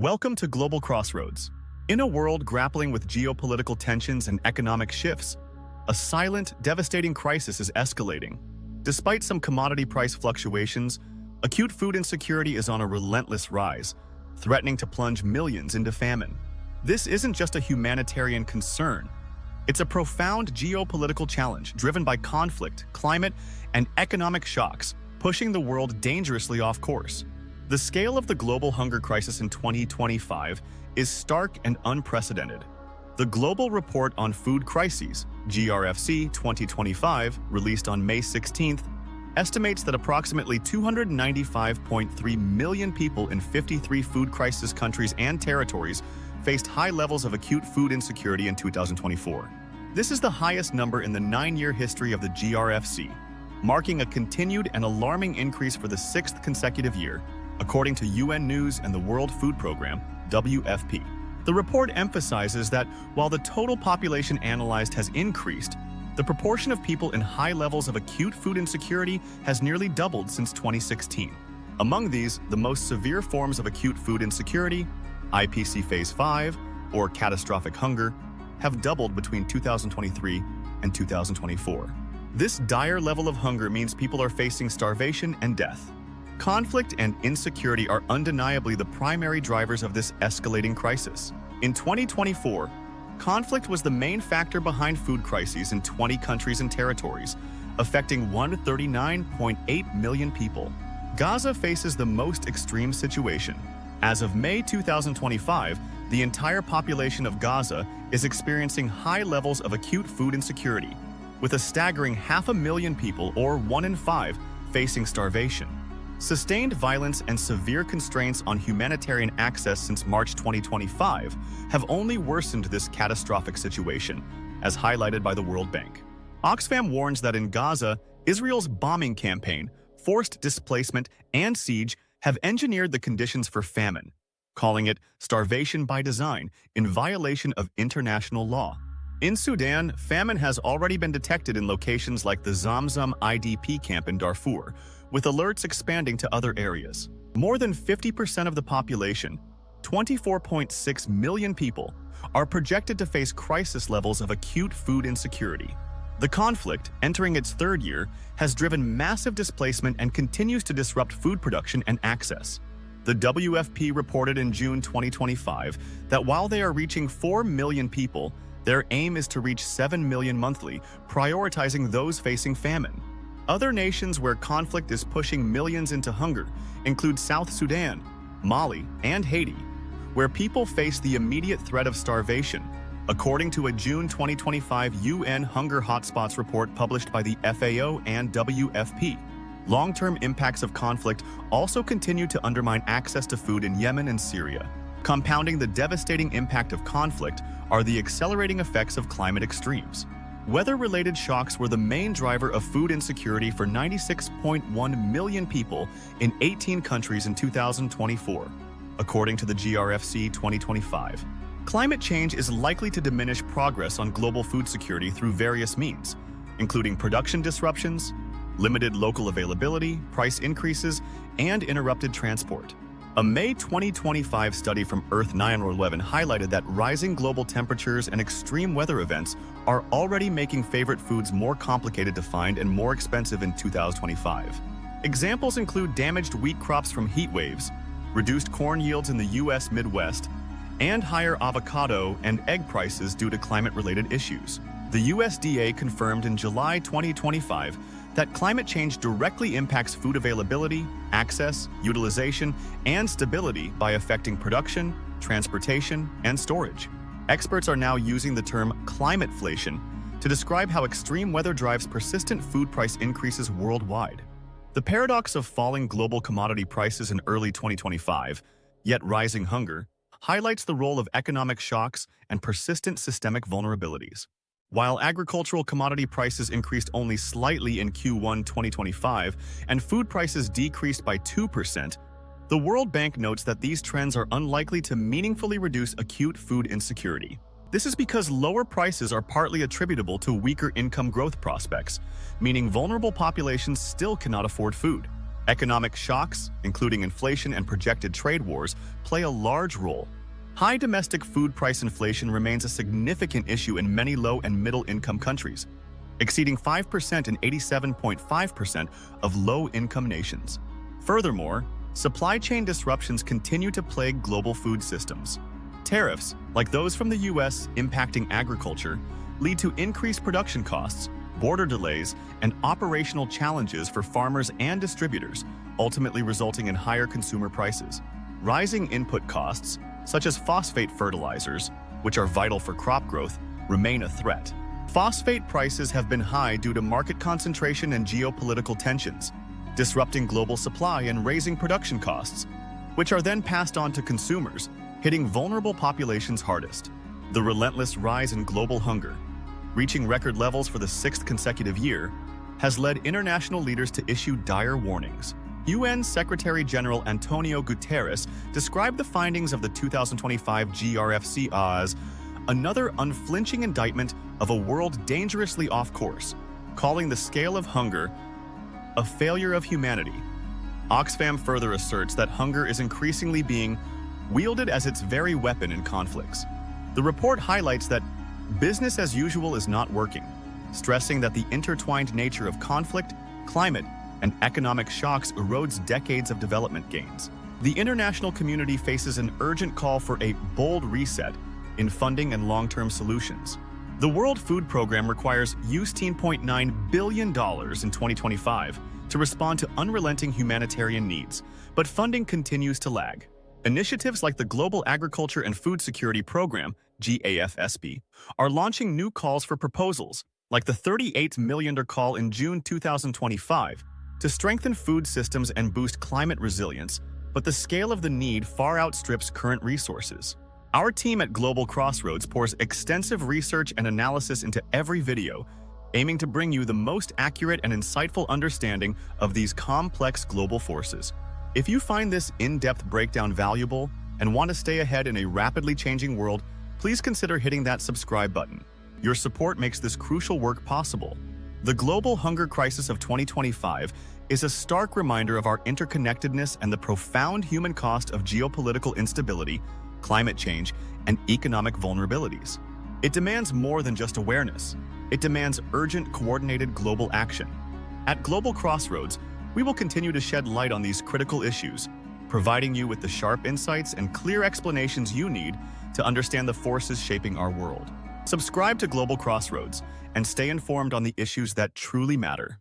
Welcome to Global Crossroads. In a world grappling with geopolitical tensions and economic shifts, a silent, devastating crisis is escalating. Despite some commodity price fluctuations, acute food insecurity is on a relentless rise, threatening to plunge millions into famine. This isn't just a humanitarian concern. It's a profound geopolitical challenge driven by conflict, climate, and economic shocks, pushing the world dangerously off course. The scale of the global hunger crisis in 2025 is stark and unprecedented. The Global Report on Food Crises, GRFC 2025, released on May 16th, estimates that approximately 295.3 million people in 53 food crisis countries and territories faced high levels of acute food insecurity in 2024. This is the highest number in the 9-year history of the GRFC, marking a continued and alarming increase for the 6th consecutive year, according to UN News and the World Food Programme, WFP. The report emphasizes that while the total population analyzed has increased, the proportion of people in high levels of acute food insecurity has nearly doubled since 2016. Among these, the most severe forms of acute food insecurity, IPC Phase 5, or catastrophic hunger, have doubled between 2023 and 2024. This dire level of hunger means people are facing starvation and death. Conflict and insecurity are undeniably the primary drivers of this escalating crisis. In 2024, conflict was the main factor behind food crises in 20 countries and territories, affecting 139.8 million people. Gaza faces the most extreme situation. As of May 2025, the entire population of Gaza is experiencing high levels of acute food insecurity, with a staggering 500,000 people, or 1 in 5, facing starvation. Sustained violence and severe constraints on humanitarian access since March 2025 have only worsened this catastrophic situation, as highlighted by the World Bank. Oxfam warns that in Gaza, Israel's bombing campaign, forced displacement, and siege have engineered the conditions for famine, calling it starvation by design in violation of international law. In Sudan, famine has already been detected in locations like the Zamzam IDP camp in Darfur, with alerts expanding to other areas. More than 50% of the population, 24.6 million people, are projected to face crisis levels of acute food insecurity. The conflict, entering its 3rd year, has driven massive displacement and continues to disrupt food production and access. The WFP reported in June 2025 that while they are reaching 4 million people, their aim is to reach 7 million monthly, prioritizing those facing famine. Other nations where conflict is pushing millions into hunger include South Sudan, Mali, and Haiti, where people face the immediate threat of starvation, according to a June 2025 UN Hunger Hotspots report published by the FAO and WFP. Long-term impacts of conflict also continue to undermine access to food in Yemen and Syria. Compounding the devastating impact of conflict are the accelerating effects of climate extremes. Weather-related shocks were the main driver of food insecurity for 96.1 million people in 18 countries in 2024, according to the GRFC 2025. Climate change is likely to diminish progress on global food security through various means, including production disruptions, limited local availability, price increases, and interrupted transport. A May 2025 study from Earth 911 highlighted that rising global temperatures and extreme weather events are already making favorite foods more complicated to find and more expensive in 2025. Examples include damaged wheat crops from heat waves, reduced corn yields in the U.S. Midwest, and higher avocado and egg prices due to climate-related issues. The USDA confirmed in July 2025 that climate change directly impacts food availability, access, utilization, and stability by affecting production, transportation, and storage. Experts are now using the term climateflation to describe how extreme weather drives persistent food price increases worldwide. The paradox of falling global commodity prices in early 2025, yet rising hunger, highlights the role of economic shocks and persistent systemic vulnerabilities. While agricultural commodity prices increased only slightly in Q1 2025 and food prices decreased by 2%, the World Bank notes that these trends are unlikely to meaningfully reduce acute food insecurity. This is because lower prices are partly attributable to weaker income growth prospects, meaning vulnerable populations still cannot afford food. Economic shocks, including inflation and projected trade wars, play a large role. High domestic food price inflation remains a significant issue in many low- and middle-income countries, exceeding 5% and 87.5% of low-income nations. Furthermore, supply chain disruptions continue to plague global food systems. Tariffs, like those from the U.S. impacting agriculture, lead to increased production costs, border delays, and operational challenges for farmers and distributors, ultimately resulting in higher consumer prices. Rising input costs, such as phosphate fertilizers, which are vital for crop growth, remain a threat. Phosphate prices have been high due to market concentration and geopolitical tensions, disrupting global supply and raising production costs, which are then passed on to consumers, hitting vulnerable populations hardest. The relentless rise in global hunger, reaching record levels for the 6th consecutive year, has led international leaders to issue dire warnings. UN Secretary-General Antonio Guterres described the findings of the 2025 GRFC as another unflinching indictment of a world dangerously off course, calling the scale of hunger a failure of humanity. Oxfam further asserts that hunger is increasingly being wielded as its very weapon in conflicts. The report highlights that business as usual is not working, stressing that the intertwined nature of conflict, climate, and economic shocks erodes decades of development gains. The international community faces an urgent call for a bold reset in funding and long-term solutions. The World Food Program requires $10.9 billion in 2025 to respond to unrelenting humanitarian needs, but funding continues to lag. Initiatives like the Global Agriculture and Food Security Program, GAFSP, are launching new calls for proposals, like the $38 million call in June 2025, to strengthen food systems and boost climate resilience, but the scale of the need far outstrips current resources. Our team at Global Crossroads pours extensive research and analysis into every video, aiming to bring you the most accurate and insightful understanding of these complex global forces. If you find this in-depth breakdown valuable and want to stay ahead in a rapidly changing world, please consider hitting that subscribe button. Your support makes this crucial work possible. The global hunger crisis of 2025 is a stark reminder of our interconnectedness and the profound human cost of geopolitical instability, climate change, and economic vulnerabilities. It demands more than just awareness. It demands urgent, coordinated global action. At Global Crossroads, we will continue to shed light on these critical issues, providing you with the sharp insights and clear explanations you need to understand the forces shaping our world. Subscribe to Global Crossroads and stay informed on the issues that truly matter.